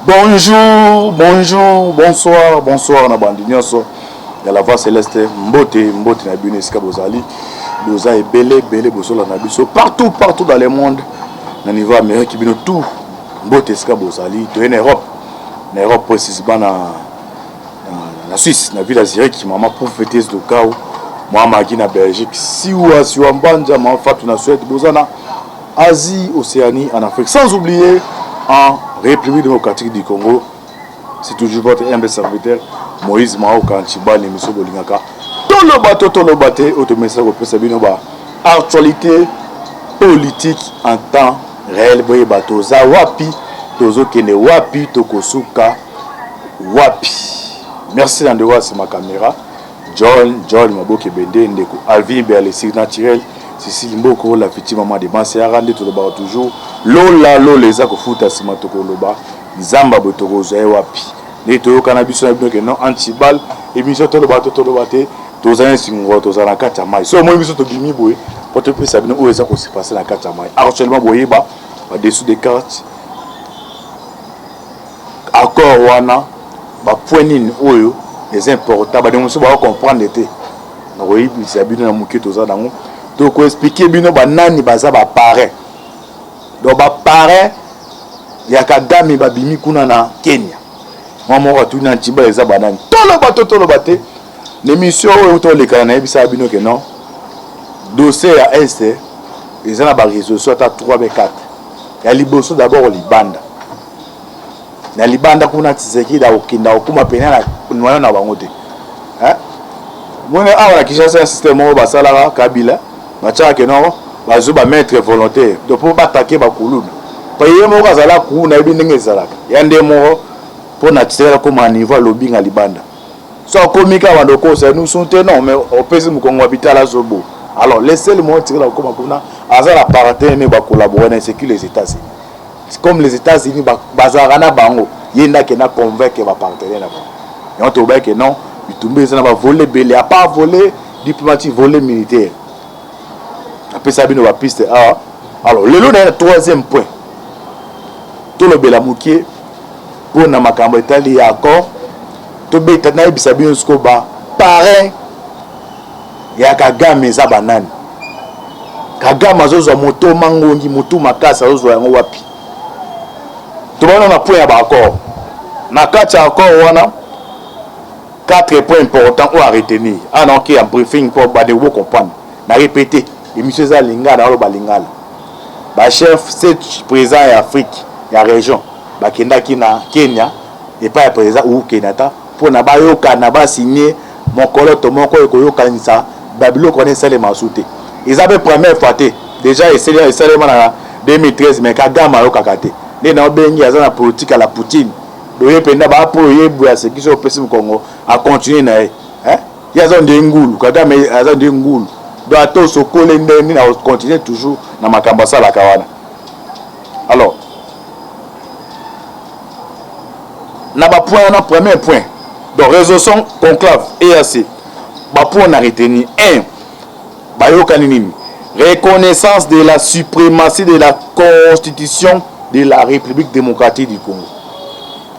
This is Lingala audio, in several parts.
Bonjour, bonjour, bonsoir, bonsoir na bandinyoso. Ya la voix céleste mbote na bino esika bozali. Boza ebele bosola na biso partout dans le monde. Na niveau Amérique bino tout mbote esika bozali. To en Europe. Na Europe précisément na Suisse, na ville Zurich, maman prophétesse de Kao. Moi maki na Belgique. Siwa mbanja ma fatu na Suède bozana Asie, Océanie, en Afrique, sans oublier en République démocratique du Congo. C'est toujours votre humble serviteur Moïse Mao Kanchiba l'émission Bolingaka. Tout le bateau, automessage au Pesabino ba actualité politique en temps réel. Boye bateau za wapi, tozo kene wapi, tokosuka wapi. Merci d'endroit c'est ma caméra. John Maboke Bende Ndeko Alvin Berlesi naturel. Cécile Mboko la petite maman de Banse Arande tout le bar toujours Lola les ako futa simatoko loba Zamba botoko zoe wapi ne to cannabis na bino ke non antibal émission to le bateau to le bateau tozana singo tozana kata mai so moi biso to bimi boye pour te pesa bino o eza ko se passer na kata mai actuellement boye ba dessous des cartes accord wana ba point nini oyo les importants ba demoso ba comprendre été na boye bisa bino na muke tozana ngo. Donc, expliquer bino banani baza ba parrain. Donc ba parrain ya Kagame babimi kuna na Kenya. Moi moko tu na Ntiba eza banani. Tolo bate. L'émission où to le kana bisa bino que non. Dossier à est eza na ba résolution ta 3 b 4. Ya liboso d'abord libanda. Na libanda kuna tseki da okinda okuma pena na noyo na bango te. Hein? Mona awa kishasa système o basala Kabila. Macha ke non bazo ba maître volontaire donc pour attaquer ba kuluna paye mo kazala ku na ibindi ngezalaka yande mo pour na tsela comme un niveau lobbying à libanda so komika bandoko ça nous soutenons non mais au pesi mu kongo habitat zobo alors laissez-le moi tirer la comme kuna azala partenaire ba collaborer na sécurité les États-Unis comme les États-Unis bazara na bango yenda ke na convaincre ba partenaire na bango yon to ba ke non bitumbe ça na ba voler belé à pas voler diplomatique voler militaire. Après ça, il y a une piste. Alors, le troisième point. Tout le Bélamouké, pour na makambo etali accord, to beta na ibisa bino skoba parrain ya Kagame za banani. Kagame azozo moto mangongi moto makasa azozo yango wapi. To bana na point ya ba accord. Na kati accord wana 4 points importants à retenir. Non, qui en briefing pour ba de vous comprendre. Na répéter. Et monsieur Zalinga dans le Balingala. Ba chef c'est président en Afrique, la région. Ba kenda na Kenya et pas président ou Kenyatta pour na ba yoka na ba signer mon coloto mon ko yoka nisa babilo connaît ça les masouté. Ils avaient première fois déjà essayé en 2013 mais Kagame yoka kate. Les na bengi azana politique à la Poutine. Doye penda ba pour yebu à ce qui sont possible Congo à continuer na hein. Il y a zone de ngulu Kagame azana de ngulu. Donc ato sokole ndeni na continuer toujours na makambasa la kawana. Alors na ba point na premier point. Donc résolution conclave EAC. Ba point na retenir 1. Ba yokani nini? Reconnaissance de la suprématie de la constitution de la République démocratique du Congo.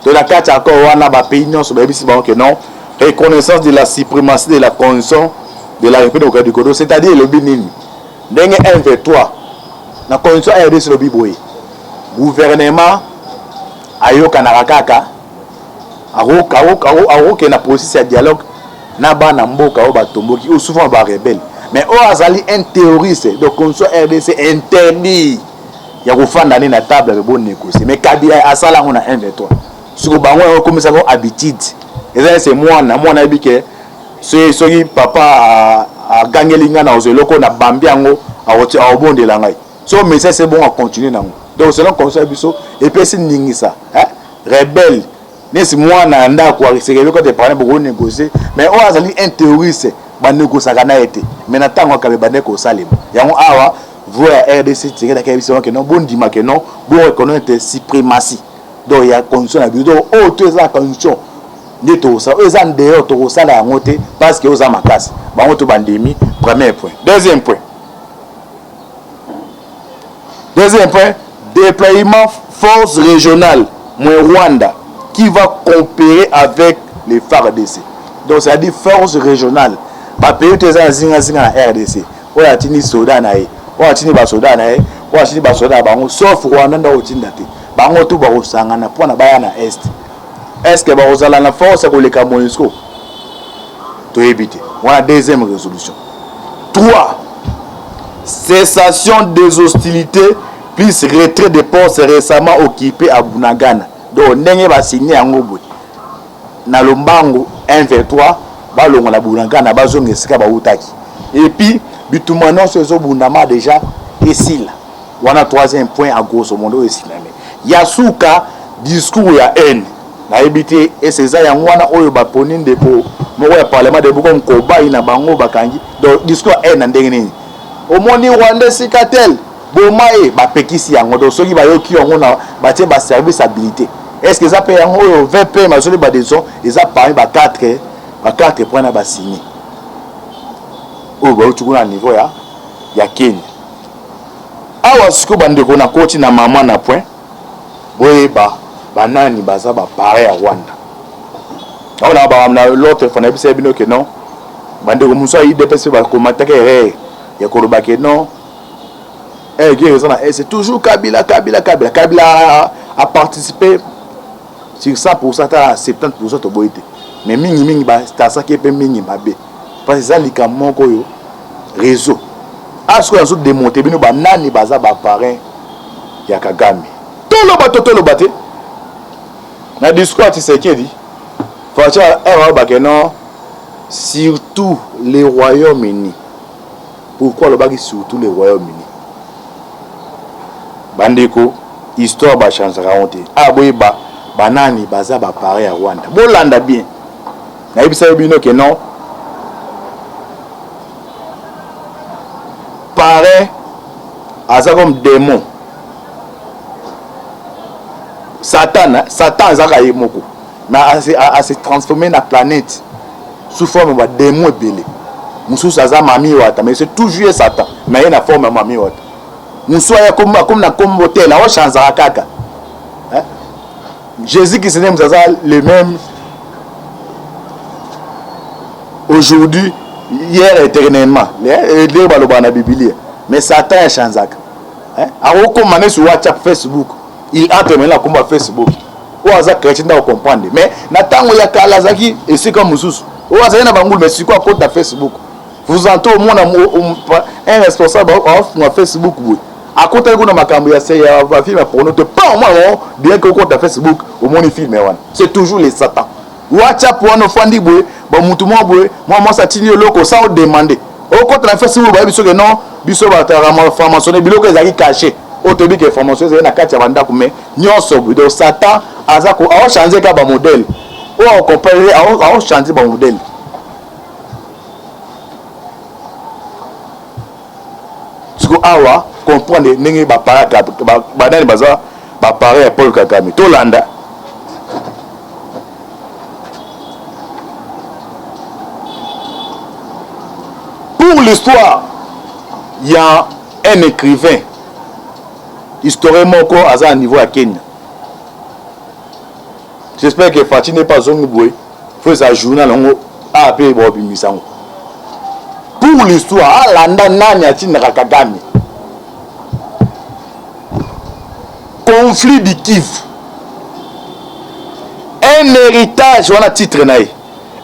De la carte accord wana ba pays non so ba bisi ba que non. Reconnaissance de la suprématie de la constitution de la République démocratique du Congo, c'est-à-dire le Binini. Dengue 1v3. La condition RDC sur le Biboé. Gouvernement ayoka na rakaka. Aroke na processus de dialogue na ba na mboka o batomboki ou souvent ba rebelle. Mais o azali un terroriste de condition RDC interdit. Ya kufanda ni na table de bon négocier. Mais Kabila asala on a 1v3. Sur bango comme ça habitude. Et ça c'est moi na bike. C'est papa a gagné l'inga na ozoloko na bambiango a obonde la ngai. So mais ça c'est bon à continuer nango. Donc selon conseil biso et puis c'est ningisa, hein? Rebelle. Nesi moi na nda kwa c'est que te parler pour négocier, mais on azali un terroriste ba négocier kana été. Mais na tango ka ba neko salima. Yango awa voir RDC tirer da kabiso que non bon dima que non, bon reconnaître suprématie. Donc il y a condition na biso oh tout ça condition. Neto ça eux en dehors to ça la ngote parce que aux amakas bango to bandemi premier point. Deuxième point, déploiement force régionale Rwanda qui va coopérer avec les FARDC. Donc ça dit force régionale. Ba pays teza zinga na RDC. Oya tini soda na ye. Oya tini ba soda na ye. Oya tini ba soda bango sauf Rwanda ndo otinda te. Bango tout ba osangana pona baya na est. Est-ce que ba ozala na force ko leka MONUSCO? To éviter. Voilà deuxième résolution. 3. Cessation des hostilités plus retrait des postes récemment occupés à Bunagana. Donc ndenge ba signé en Ngobwe. Na Lombango 1-3 ba longo na Bunagana ba zonga esika ba utaki. Et puis bitumano sezo bundama déjà ici là. Wana troisième point à grosso modo ici là. Yasuka discours ya haine. Na ebité et c'est ça yango wana oyo ba poni ndeko moko ya parlement de Bukom ko ba ina bango bakangi. Donc discours haine ndenge nini. Omoni Rwanda sikatel bomae ba pekisi yango do soki ba yoki yango na ba tie ba service habilité. Est-ce que ça paye yango 20 paye ma soli ba deson et ça parmi ba 4 points na ba signé. O ba utuku na niveau ya Kenya. Awa siko bandeko na koti na mama na point. Boye ba nani baza ba pare ya Rwanda. On ba na l'autre fona bise bino que non. Bandeko muso IDPS ba komata ke il y a Kolobake non. C'est toujours Kabila a participé sur 100% à 70% de boité. Mais mingi c'est ça qui est mingi mabe. Parce que ça li kamon ko yo réseau. Asko yazo démonter bino ba nani baza ba parrain ya Kagame. Tolo baté. Na discours tu sais qui dit. Faut dire non surtout les Royaumes-Unis. Pourquoi le bagage surtout les Royaumes-Unis? Bandeko, histoire ba changera honte. Ah boy banani baza ba pareil à Rwanda. Bolanda bien. Na ibisa bino que non. Pareil aza comme démon. Satan zaka yemoko. Mais à se transformer na planète sous forme de démon belé. Moussous aza mami wata mais c'est toujours Satan mais il a forme mami wata moussou ya comme na comme hôtel la chance à kaka hein Jésus qui s'est mzaza le même aujourd'hui hier éternellement les baloba na Bible mais Satan a chance hein a recommandé sur WhatsApp Facebook il entre maintenant comme Facebook ou aza chrétien da comprendre mais na tango ya kala zaki et c'est comme moussous ou aza na bangul mais c'est quoi compte à Facebook. Vous entendez un responsable sur Facebook. À côté de ma caméra, c'est un film pour nous. Pas au moins, bien que compte Facebook, au moins, film. C'est toujours les Satan. WhatsApp, pour nous faire des bruits, moi, ça tient le loco sans demander. Au côté de Facebook, que non, biso va formation, bilo que les caché. Au début, que formation, c'est une carte à vendre, mais non, donc Satan a changé comme modèle. Ou on compare, a changé comme modèle. Awa comprendre ndenge ba paraka ba dani baza ba paré Paul Kagame to landa pour l'histoire il y a un écrivain historiquement encore à un niveau à Kenya. J'espère que Fatih n'est pas un boy faut sa journal on a appelé Bobi Misango pour l'histoire landa nani atina Kagame. Conflit du Kivu. Un héritage, on a titre naï.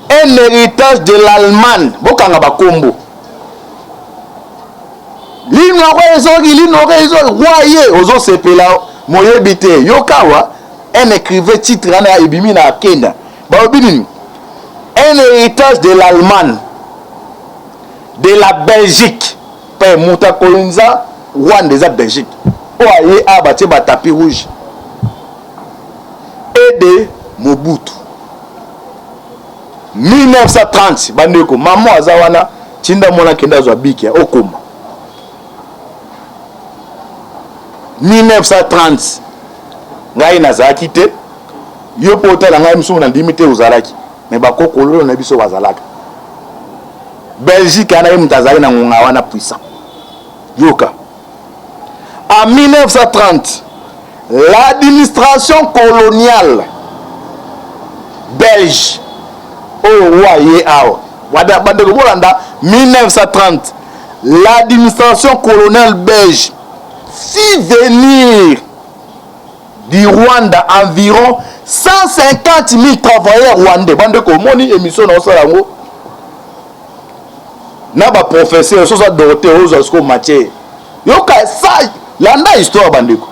Un héritage de l'Allemagne. Bokanga bakombo. L'inorezo, royer, ozo sepela, moye bité. Yokawa, un écrivain titre na ebimi na Kenya. Baobini. Un héritage de l'Allemagne. De la Belgique. Père Mouta Kolonza, Rwanda de la Belgique. Oye abaté ba tapis rouge et de Mobutu 1930 bandeko maman azawana tinda mona kenda zwa biki okoma 1930 ngai nazaki te yo potala ngai msumu na ndimite uzalaki mais bakokolo na biso bazalaka Belgique ana mtazali na ngonga wana puissant yoka. En 1930, l'administration coloniale belge au Royaume 1930, l'administration coloniale belge fit venir du Rwanda environ 150 000 travailleurs rwandais. Bande komoni émission na osalango na ba professeur so sa Dorothée Ozosko Mathieu. Yoka sa landa histoire bandeko.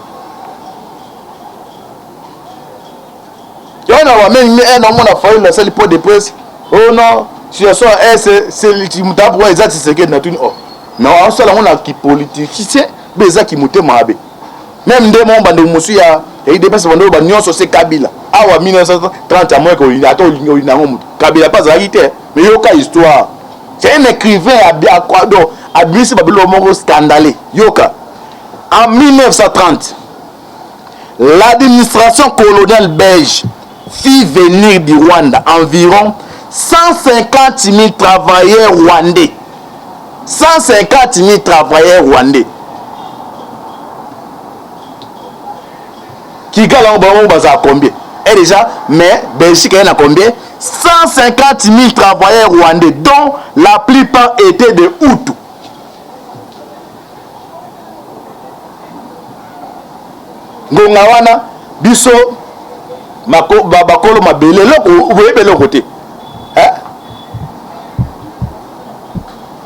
Yona wa men non mona faille la seule pot de presse. Oh non, situation c'est le mutabwa exact c'est que na tuni oh. Mais on sala on a qui politique, c'est beza qui muté mabe. Même ndé mon bande musu ya et dépasse bande ba nyonso c'est Kabila. Awa 1930 à moins ko ato na ngomu. Kabila pas réalité, mais yoka histoire. C'est un écrivain à quoi donc Abisi Babilo Moro scandalé. Yoka. En 1930, l'administration coloniale belge fit venir du Rwanda environ 150 000 travailleurs rwandais. 150 000 travailleurs rwandais. Qui gagne à combien? Et déjà, mais Belgique est à combien? 150 000 travailleurs rwandais, dont la plupart étaient de Hutus. Ngongawana, biso, bakolo mabele, vous voyez le côté. Hein?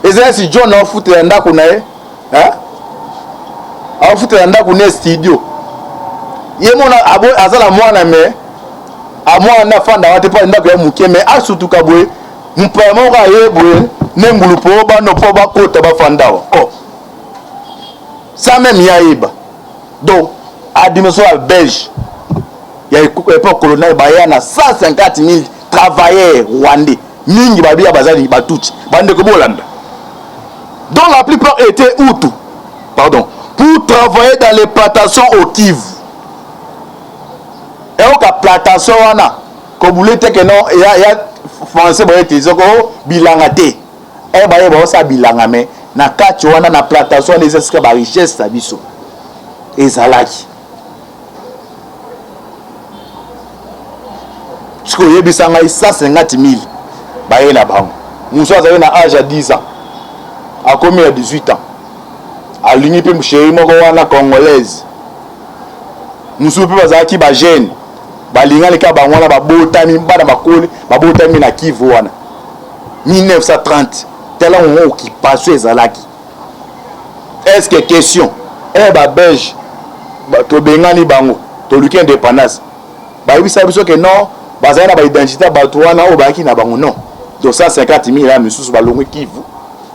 Et c'est si John a foutu un daku nae, hein? A foutu un daku nae studio. Yemona abo azala mwana me. A moi na fanda wate pa ndako ya muke me asutu kabwe mpamo ka yebwe nengulu po ba no po ba kota ba fanda oh ça même ya iba donc administration belge ya époque coloniale ba ya na 150 000 travailleurs rwandais mingi ba bia bazali ba tuti bande ko bolanda dont la plupart étaient Hutus pardon pour travailler dans les plantations au Kivu. Et au cas plantation wana ko boulete que non il y a français ba utiliser ko bilangate et ba yeba sa bilanga mais na kati wana na plantation les esika ba richesse sa biso ezalaki siko yebisa ngai 150 000 ba yena bango muso azali na âge à 10 ans a commis à 18 ans alingi pe mchéri moko wana congolaise muso pe bazaki ba jeune balinga leka bangwana babotami bana bakoli babotami na Kivu wana 1930 tela on qui passe ezalaki est-ce que question ba belge to bengani bango to luki indépendance ba yibisa biso que non bazana ba identité bato wana o baki na bango non donc 150 000 la misusu balongwe Kivu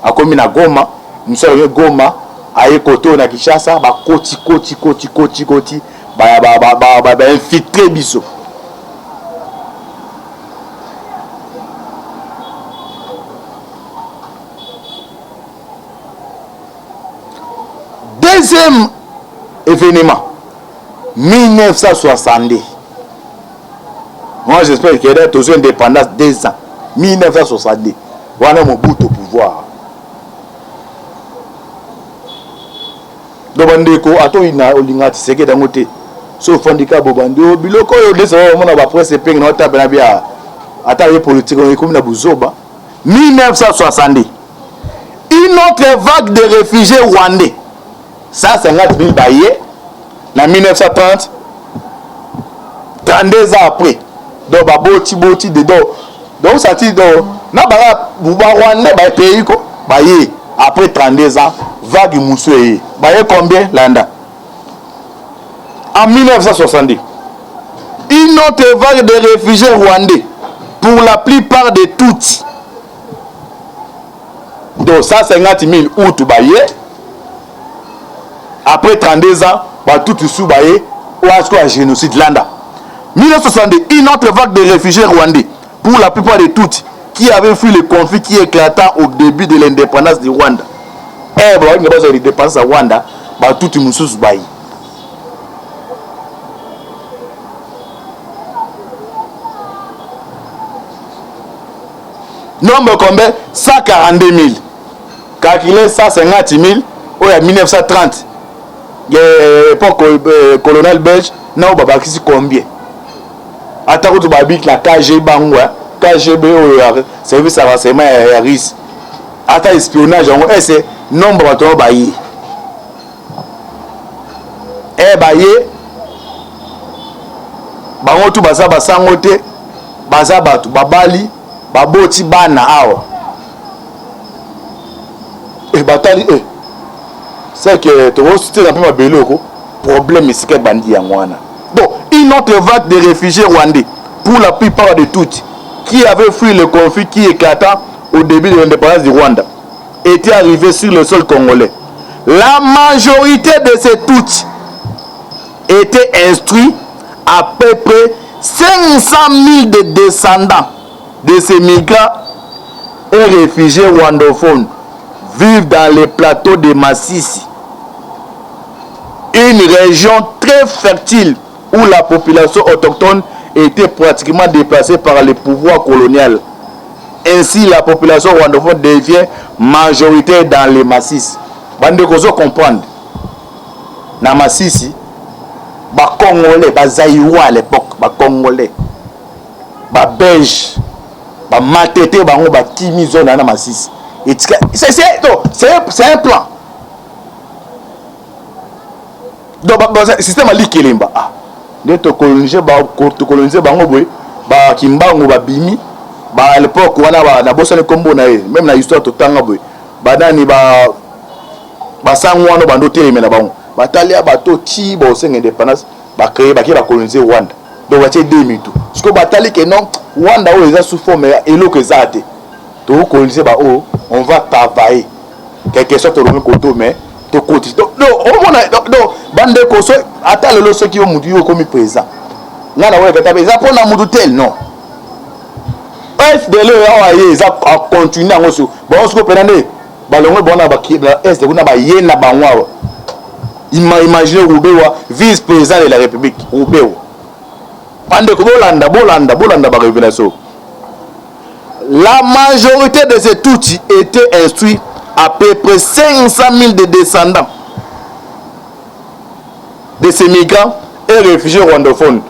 akomi na Goma musalo Goma aye koto na Kinshasa ba koti ba infiltré biso. Deuxième événement 1962. Moi j'espère qu'il y a toujours une indépendance 2 ans 1962. Voilà mon bout au pouvoir. Dobandeko ato ina olinga tseke dangote so fondika bobando biloko yo leso mona ba presse peng na tape na bia ata ye politique on comme na buzoba 1962 une autre vague de réfugiés rwandais 150 000 baillés na 1930 32 ans après donc ba boti dedans donc ça dit donc na ba rwandais ba pays ko baillé après 32 ans vague moussoué baillé combien landa en 1960 une autre vague de réfugiés rwandais pour la plupart des Tutsis donc 150 000 Hutus baillé après 32 ans ba Tutsis sous baillé ou à génocide landa 1960 une autre vague de réfugiés rwandais pour la plupart des Tutsis qui avaient fui le conflit qui éclata au début de l'indépendance du Rwanda. Eh bon, il y a besoin de l'indépendance au Rwanda, bah tout le monde sous bail. Nombre combien? 142 000. Calculez 150 000 au 1930. époque colonel belge na babakisi combien ata kutu babik la KGB bango KGB service à renseignement ya RIS ata espionnage yango c'est nombre bato baye baye bango tu baza basango te baza bato babali baboti bana awa batali c'est que tu vois citer un peu ma beloko problème ici que bandi yango wana. Bon, une autre vague de réfugiés rwandais, pour la plupart de toutes, qui avaient fui le conflit qui éclata au début de l'indépendance du Rwanda, était arrivée sur le sol congolais. La majorité de ces toutes étaient instruits, à peu près 500 000 de descendants de ces migrants et réfugiés rwandophones vivent dans les plateaux de Massissi, une région très fertile où la population autochtone était pratiquement déplacée par le pouvoir colonial. Ainsi, la population rwandophone devient majoritaire dans les Massissi. Bande kozo comprendre. Na Massissi, ba Congolais, ba Zaïrois à l'époque, ba Congolais, ba Belge, ba Matete, bango ba Kimi zone na Massissi. C'est un plan. Donc le système a dit kelemba de to coloniser bango boy ba kimbango ba bimi ba à l'époque wana na bossa le combo na même na histoire to tanga boy ba nani ba sangwana bando teleme na bango batalia bato ti bo senga indépendance ba créer ba ki ba coloniser Rwanda donc ba tie 2000 tout parce que batali que non Rwanda o eza sous forme eloko ezate to coloniser ba on va travailler quelque chose to le koto mais to côté donc bande koso ata lelo soki yo mutu yo komi présent ngana we kata eza pona mutu tel non FDL ya ye eza a continuer ngo so bon so penane balongo bona ba ki na est kuna ba yena bangwa imagine Rubewa vice président de la République Rubewa bande ko bolanda ba révélation. La majorité de ces Tutsis étaient instruits, à peu près 500 000 de descendants de ces migrants et réfugiés rwandophones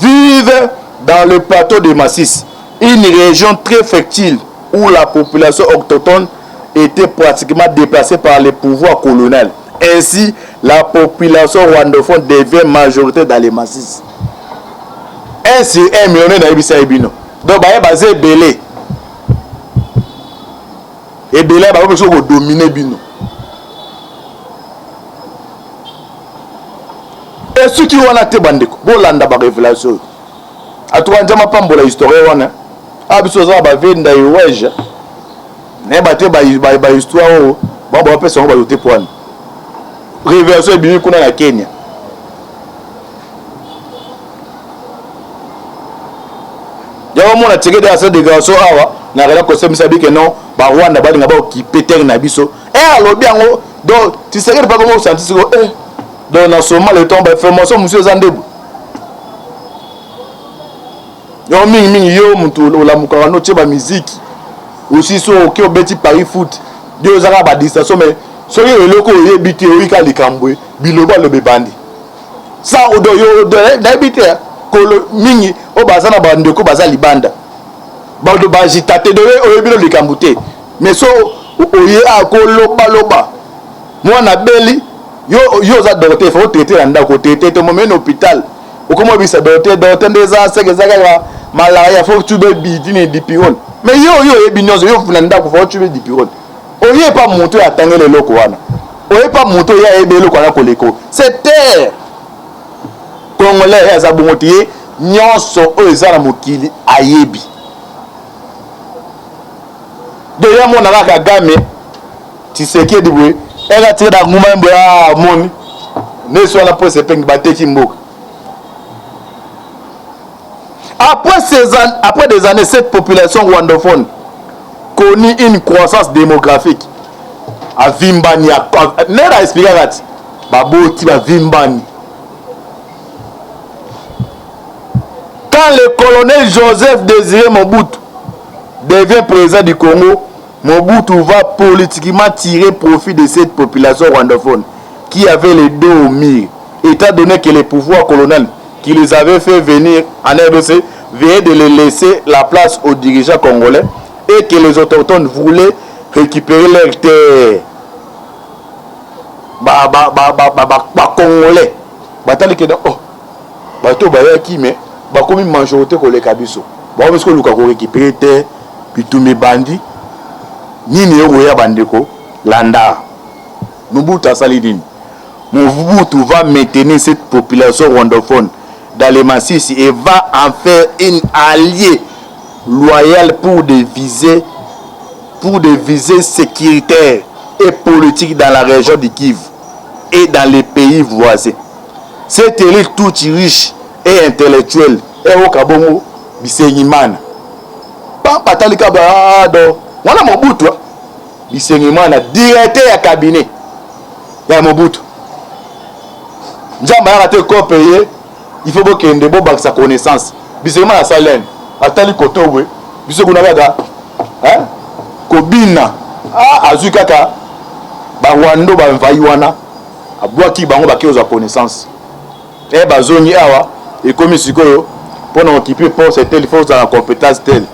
vivent dans le plateau de Massissi, une région très fertile où la population autochtone était pratiquement déplacée par les pouvoirs coloniaux. Ainsi, la population rwandophone devient majoritaire dans les Massissi. Ainsi, 1 million d'habitants ebino. Donc, il y a basé belé. Et belé, il y a dominer bino. Et ceux qui ont été bandés, bon landa ba révélation. A toi njama pambola histoire wana. Abiso za ba venda yeweja. Ne bate ba histoire o. Ba ba pesa ngo ba yote point. Révélation ebimi kuna na Kenya. Yawo mona tege de asa de gaso awa na rela ko semisa bi que non ba Rwanda ba linga ba occuper terre na biso. Alobi ango donc tu sais pas comment sentir ko donc dans ce moment le temps ba formation monsieur Zandebo yo mingi yo mutu la mukara no tsheba musique aussi so ke obeti Paris foot deux zara ba distanciation mais so yo loko ye biti o ika likambwe biloba lo bebandi ça odo yo da biti ko mingi o bazana ba ndeko baza libanda ba do ba jitate do o bino likambute mais so oye akoloba loba mwana beli yo za docteur faut traiter en ndako traiter to moment hôpital okomo bisa docteur ndeza segezaka malaria faut tuber bidine dipiron mais yo ebinyozo yo funa ndako faut tuber dipiron oye pas monter atangele loko wana oye pas monter ya ebelo kwa koleko c'est terre congolais ya za bongotier nyonso o ezala mokili ayebi de ya mona ka game Tshisekedi bwe ela tira nguma mbo ya moni ne so la pose peng bateki mboka. Après des années, cette population rwandophone connaît une croissance démographique à Vimbani nera expliquer rat baboti ba Vimbani. Quand le colonel Joseph Désiré Mobutu devient président du Congo, Mobutu va politiquement tirer profit de cette population rwandophone qui avaient les dos au mur, étant donné que les pouvoirs coloniaux qui les avaient fait venir en RDC venaient de les laisser la place aux dirigeants congolais et que les autochtones voulaient récupérer leurs terres. Congolais. Batali que oh, bato bayaki mais bakomi majorité koleka biso. Ba parce que luka ko récupérer terre bitumé bandi. Nini oya bandeko landa. Mobutu asali nini? Mobutu va maintenir cette population rwandophone dans les massifs et va en faire une alliée loyale pour des visées sécuritaires et politiques dans la région du Kivu et dans les pays voisins. Cette élite toute riche et intellectuelle est au Kabongo Bisengimana. Pas Patalika Barado. Wana Mobutu Bisengimana directeur ya cabinet ya Mobutu. Njamba a été payé, il faut que Ndebo bak sa connaissance. Bisengimana Salen atali kotowe. Bisenguna baga hein Kobina azui kaka Bawando ba mvayi wana abwaki bango baki oza connaissance. Bazongi awa et comme sikoyo pour occuper pour cette force dans la compétence telle.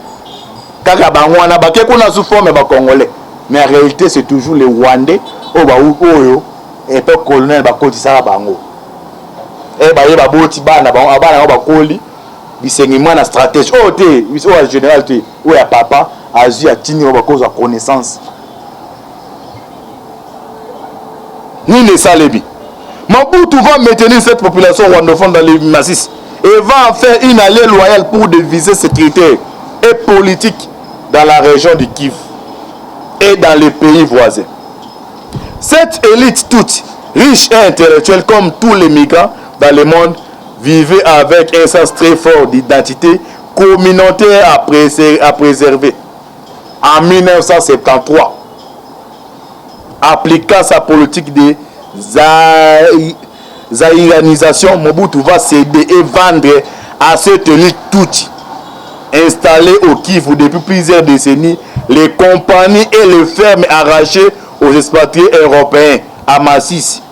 Kaka bango wana baki kuna sous forme ba congolais. Mais en réalité c'est toujours les Rwandais au ba oyo et peuple colonial ba kotisa bango. Ba yeba boti bana bango abana ba koli bisengimana na stratégie. Oh te, biso wa général te, ou ya papa azu ya tini ba cause de connaissance. Ni ne salebi. Mobutu va maintenir cette population rwandophone dans les massifs et va en faire une alliée loyale pour des visées sécuritaires et politiques dans la région du Kivu et dans les pays voisins. Cette élite toute, riche et intellectuelle comme tous les migrants dans le monde, vivait avec un sens très fort d'identité communautaire à préserver. En 1973, appliquant sa politique de zaïranisation, Mobutu va céder et vendre à cette élite toute installée au Kivu depuis plusieurs décennies les compagnies et les fermes arrachées aux expatriés européens à Massis.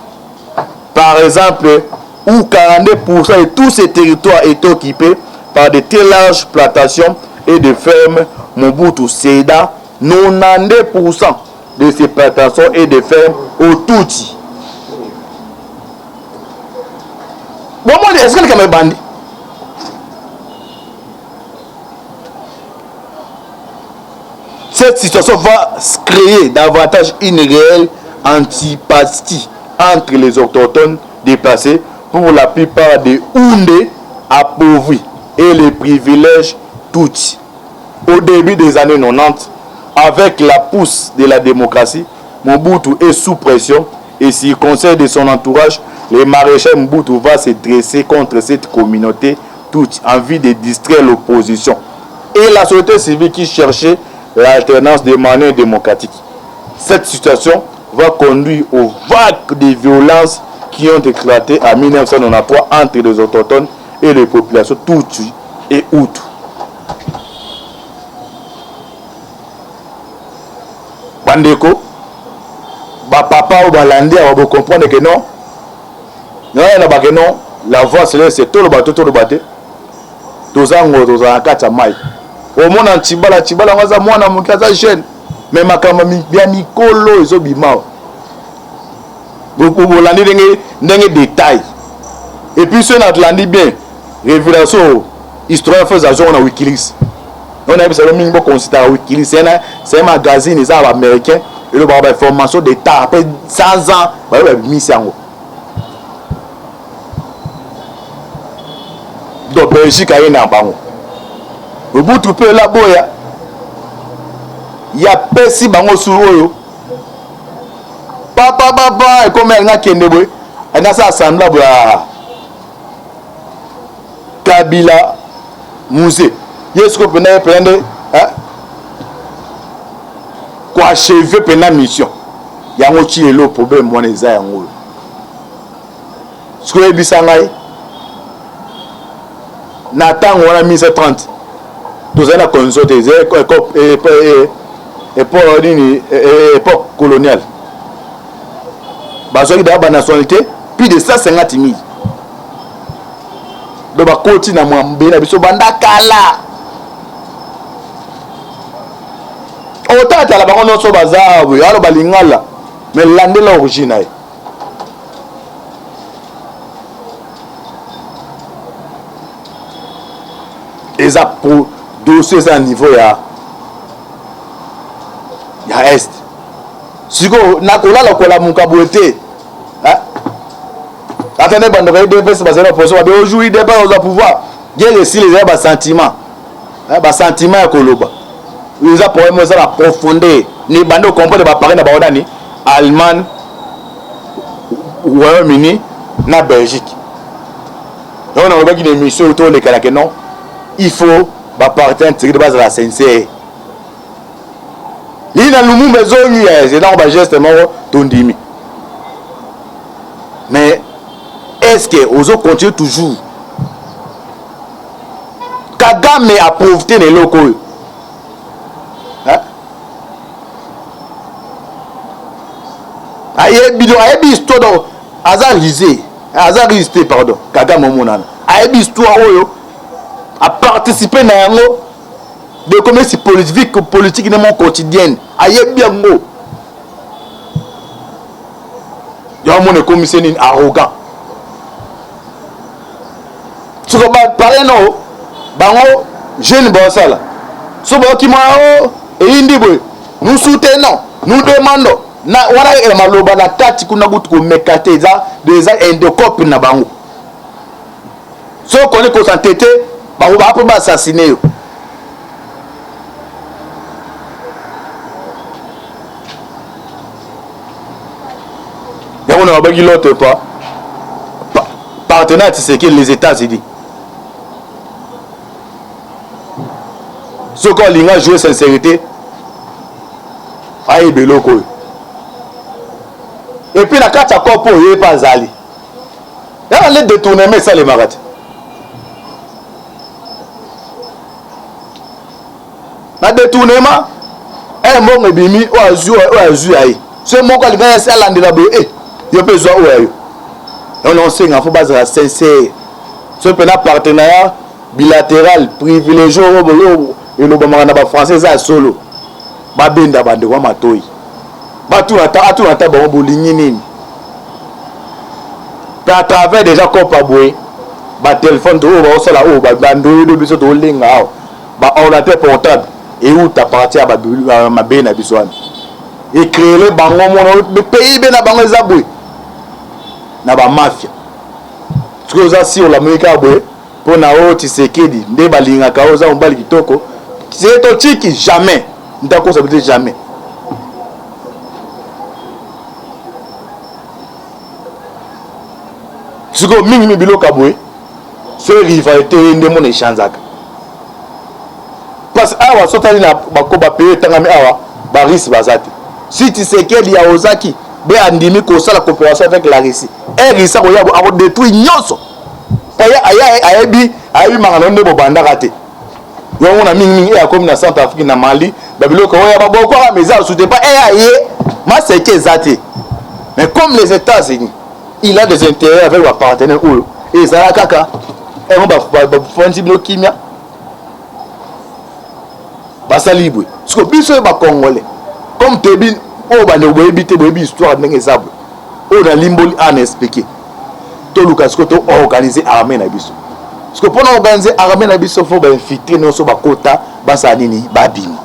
Par exemple, où 42% de tous ces territoires est occupé par de très larges plantations et de fermes, Mobutu céda 92% de ces plantations et de fermes au Tutsi. Est-ce que le bandit? Cette situation va créer davantage une réelle antipathie entre les autochtones déplacés, pour la plupart des Houndés appauvris, et les privilèges Tutsis. Au début des années 90, avec la pousse de la démocratie, Mobutu est sous pression et s'il conseille de son entourage, le maréchal Mobutu va se dresser contre cette communauté toute en vue de distraire l'opposition et la société civile qui cherchait l'alternance des manières démocratiques. Cette situation va conduire aux vagues de violence qui ont éclaté en 1993 entre les autochtones et les populations Tutsi et Hutu. Bandeko, papa ou balandi va comprendre que non. Non, la voix c'est tout le bateau, tout le bateau. Tozango, tozanga kata mai. Au monde en Tibala, on va mwana mukaza jeune. Mais makama bien mikolo ezobima. Vous landi dengue détail. Et puis ce n'a landi bien. Révélation histoire fait à jour na Wikileaks. On a vu ça le mingo considéré Wikileaks, c'est un magazine les américains et le avoir information d'état après 100 ans, bah mis ça en donc Belgique a une bango. Le bout tu peux la boya. Il y a pesi bango sur oyo. Papa et comme elle n'a kende boy. Elle a ça semblable à Kabila Musée. Est-ce que vous pouvez prendre quoi achever pendant mission? Il y a un petit le problème moi les a yango. Ce que vous bisangai Nathan on a mis 30. Tous en a consulté époque coloniale. bazwaki d'ailleurs ba nationalité plus de 150 000 do bakoti na mwambe na biso banda kala otata la bango nyonso baza boye alo balingala mais landela origine aye eza pour dossier eza niveau ya est siko nakolala kolamuka boye te attendez bando ka IDPS bazala position ba aujourd'hui IDPS oza pouvoir bien les les ba sentiment ba sentiment ya koloba ils a problème ça la profondeur ni bando comprendre ba parler na ba odani Allemagne Royaume-Uni na Belgique donc on a pas une émission autour les kala que non il faut ba partenaire de base la sincère lina lumu bezongi c'est dans ba geste moko tondimi mais est-ce que ozo continue toujours Kagame a profité des locaux hein ayebi histoire do azarisé pardon Kagame monana ayebi histoire oyo a participé na yango de commerce politique dans mon quotidien ayebi yango yo mon commissaire ni arrogant ce que parler non bango jeune bosala so ba ki mao e indi boy nous soutenons nous demandons na wana e maloba na tati kuna butu ko mekate za des indocop na bango so connaît ko s'entêter bango ba po ba assassiner yo on a bagi l'autre pas partenaire c'est que les États-Unis ce qu'on linga jouer sincérité aïe beloko et puis la carte à corps il pas zali là les détourner mais ça les marate na détournement un bon ebimi o azu aïe ce mot quand il va essayer à l'andela yo besoin oyo on sait qu'il faut base sincère ce pena partenariat bilatéral privilégié et le bamana ba français za solo ba benda bande kwa matoi ba tout ata ba bolingi nini à travers déjà copa boy ba téléphone do ba osala o ba bando do biso to linga ba ordinateur portable et où ta partie ba ma bena biswan et créer le bango mon pays bena bango za boy na ba mafia ce que ça si on la musique boy pour na o Tshisekedi nde balinga ka oza mbali kitoko c'est to tiki jamais ndako ça veut dire jamais ce que mingi biloka boy ce rivalité nde mon échangeaka parce awa sotali na bakoba payer tangami awa ba risque bazati si Tshisekedi ya ozaki be andimi ko sala coopération avec la Russie et risa ko yabo a détruire nyonso ayebi mangano nde bobanda raté yo mona mingi ya comme na Centrafrique na Mali babiloko ya baboko a meza soute pas ma c'est que zati mais comme les États-Unis il a des intérêts avec leurs partenaires ou et ça kaka et on va fonti no kimia basa libre parce que biso ba congolais comme tebi o ba ne boyebi te boyebi histoire ndenge zabwe o na limboli an expliquer to Lucas ko to organiser armée na biso parce que pour organiser armée na biso faut ba infiltrer no so ba kota basa nini ba bima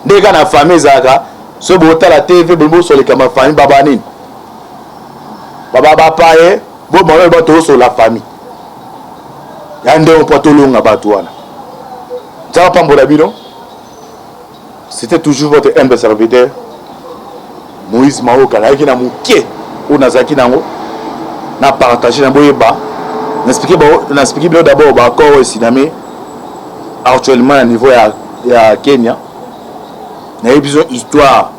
ndeka na famille zaka so bota la TV bo so le kama famille baba nini baba paye bo mo ba to so la famille yande on potolonga batu wana ça pas mbola bino. C'était toujours votre humble serviteur Moïse Maoka qui na muke ou nazaki nango na partager na boyeba n'expliquer d'abord ba corps ici actuellement à niveau ya Kenya na besoin histoire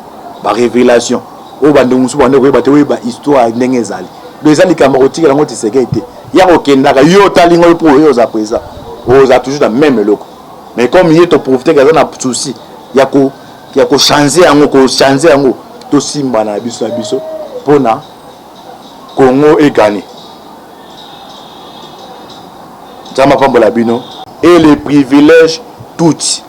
ba révélation o bande musu bande ko ba histoire ndenge ezali bezali kamarotika nango tisekete ya okendaka yo talingo pour yo za présent o za toujours la même loko mais comme il est profiter que na souci ya ko changer yango to simba na biso pona Congo est gagné. Et les privilèges tous.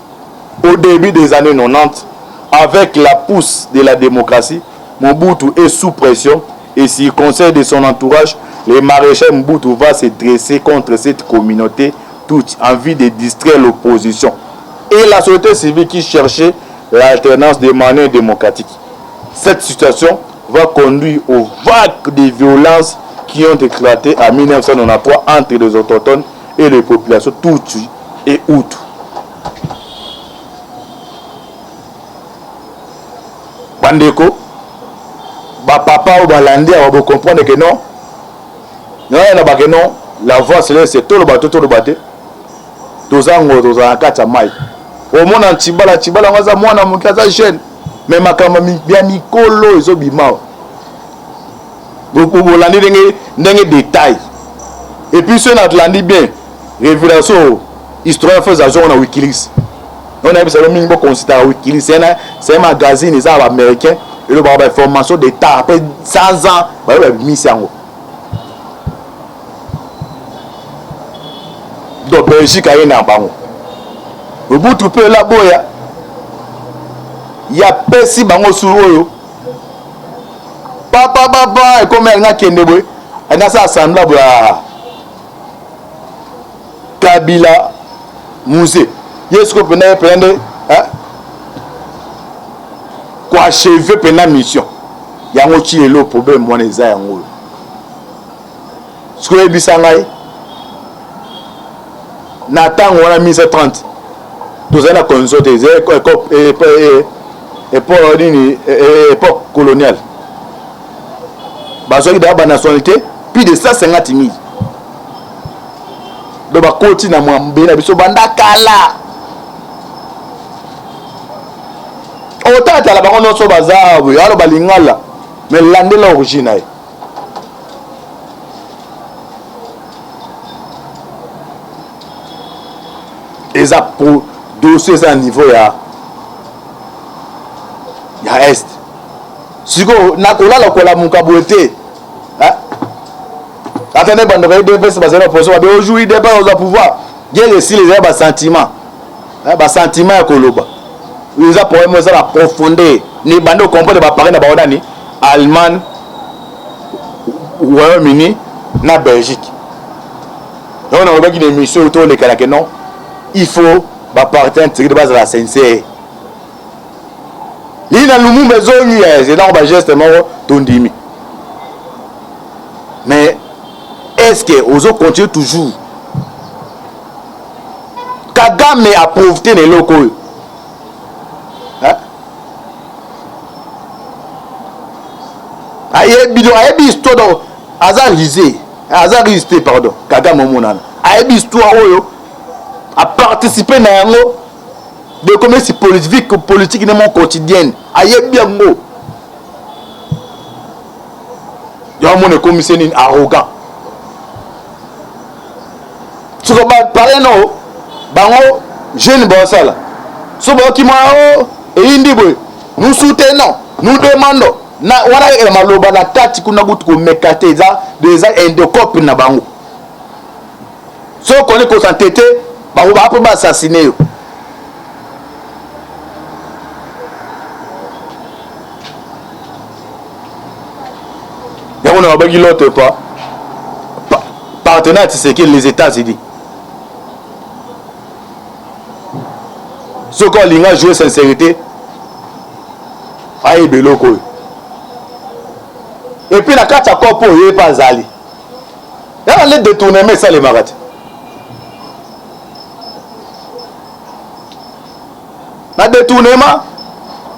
Au début des années 90, avec la pousse de la démocratie, Mobutu est sous pression et s'il conseille de son entourage, le maréchal Mobutu va se dresser contre cette communauté toute en vue de distraire l'opposition. Et la société civile qui cherchait l'alternance des manières démocratiques. Cette situation va conduire aux vagues de violences qui ont éclaté en 1993 entre les autochtones et les populations Tutsi et Hutu. Bandeko, papa ou balandi va comprendre que non, la voix c'est tout le bateau, tout le bateau. Tozango, tozanga kata mai. Au monde en Tibala, on va mwana mukaza jeune. Mais makama bien mikolo ezo bimao. Vous landi dengue détail. Et puis ceux qui landi bien, révélation histoire fait à jour na Wikileaks. On a vu ça le mingo considéré Wikileaks, c'est un magazine américain et le bar d'information d'état après 100 ans, bah mis ça en. Donc Belgique a une bango. Le bout tu peux la boya. Il y a pesi bango sur oyo. Papa et comme elle n'a kende boy. Elle a ça semblable à Kabila Musée. Yes ko pena prendre hein? Quoi achever pena mission. Yango ti le problème moi les a yango. Ce que bisangai Nathan on a mis 30. Tous la consulté époque coloniale. Bazoki d'aba nationalité plus de 150 000. Donc ba koti na mwambe na biso banda kala. Otata la bango no so bazabu yalo balingala mais landela original. Et ça pour dossier à niveau ya est. Si ko na kola la kola mukabote. Hein? Attendez bande de faire passer la position de aujourd'hui débat au pouvoir. Bien les si les sentiments. Hein ba sentiment koloba. Ils a problème ça la profondeur. Ni bande comprendre ba parler na ba odani Allemagne, Royaume-Uni, na Belgique. Donc on a pas qui des missions autour les Canadiens non. Il faut partir de base à la sincère. Il y a le maison c'est là on va justement tondimi. Mais est-ce que aux autres continuent toujours? Kagame a profité des locaux. Hein? Ayebi histoire dans Azarisé, pardon. Kagame monana. Ayebi histoire oyo. À participer dans yango de commerce politique de mon quotidien aye bien ngo ya mon commissaire arrogant ce que ba parler non bango jeune bosala so ba ki ma e indi boy nous soutenons nous demandons na wala e maloba na tati kuna butu ko mekate za des indocop na bango so connaît ko s'entêter on va pas assassiner. On a besoin l'autre pas. Partenaire, c'est que les États-Unis. Ce qu'on a joué sincérité, aïe beloko. Et puis la carte à corps pour y pas aller. Il y a les détourner mais ça les marades. Na détournement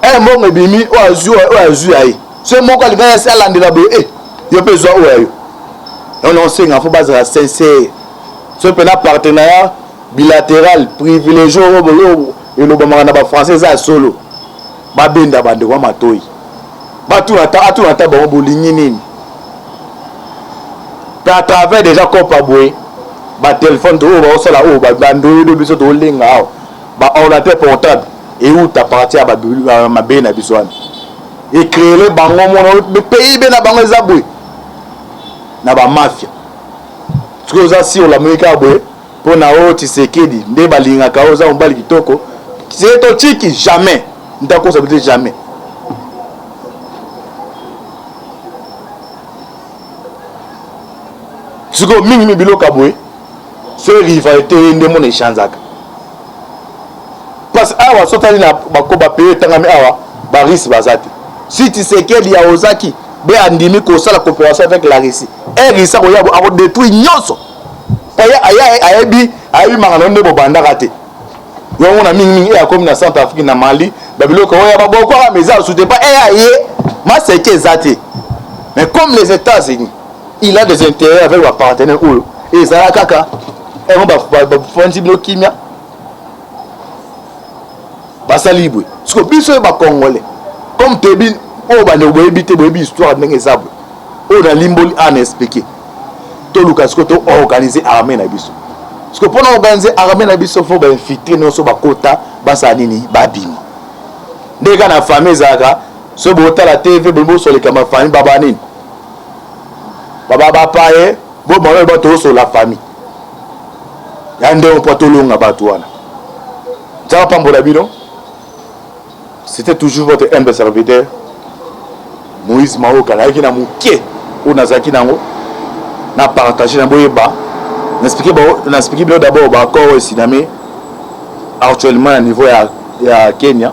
un bon ebimi o azu ayi ce moko ali va essayer landela bo yo besoin o ayo on sait qu'il faut base la sincère ce pena partenariat bilatéral privilégié et le bamana ba français za solo ba benda bande kwa matoi ba tout ata ba bolingi nini à travers déjà copa boy ba téléphone to ba sala o ba bando do biso to lenga ba ordinateur portable et où t'appartiens à ma benne à Biswan et créer le bango mon le pays ben à bango zaboué na ba mafia tuko za si ola mwika boye pona o Tshisekedi nde balinga ka oza mbali kitoko c'est to chiki jamais ndako ça veut dire jamais tuko mingi biloka boye ce rivalité nde mon échangeaka parce awa sotali na bakoba paye tangami awa baris bazati si Tshisekedi ya ozaki be andimi ko sala coopération avec la Russie et Russie ko yabo a détruire nyonso ayebi mangano nde bobanda raté yo na mingi ya comme na Centrafrique na Mali babiloko ya baboko a meza soute pas ma c'est que zati mais comme les États-Unis il a des intérêts avec leurs partenaires ou et ça kaka et on va fonzi no kimia basa libre parce que biso ba congolais comme tebi o ba ne boyebi te boyebi histoire ndenge zabwe o na limboli an expliquer to lukas ko to organiser armée na biso parce que pour organiser armée na biso faut ba infiltrer no so ba kota basa nini ba bima ndeka na famille zaka so bota la TV bo so le kama famille baba nini baba paye bo mo ba to so la famille yande on potolonga batu wana ça pambola bino. C'était toujours votre humble serviteur Moïse Maoka qui na muke ou nazaki nango na partager na boyeba n'expliquer d'abord ba corps ici actuellement à niveau ya Kenya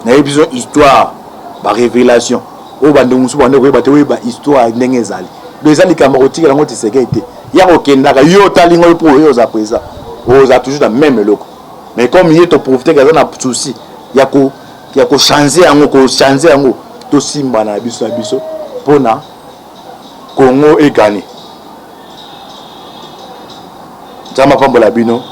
na besoin histoire ba révélation o bande musu bande ko ba histoire ndenge ezali bezali kamarotika nango Tshisekedi ya okendaka yo talingo pour yo za présent o za toujours la même loko mais comme il est profiter que na souci ya ko changer yango to simba na biso pona Congo e gagné. Jama pambola bino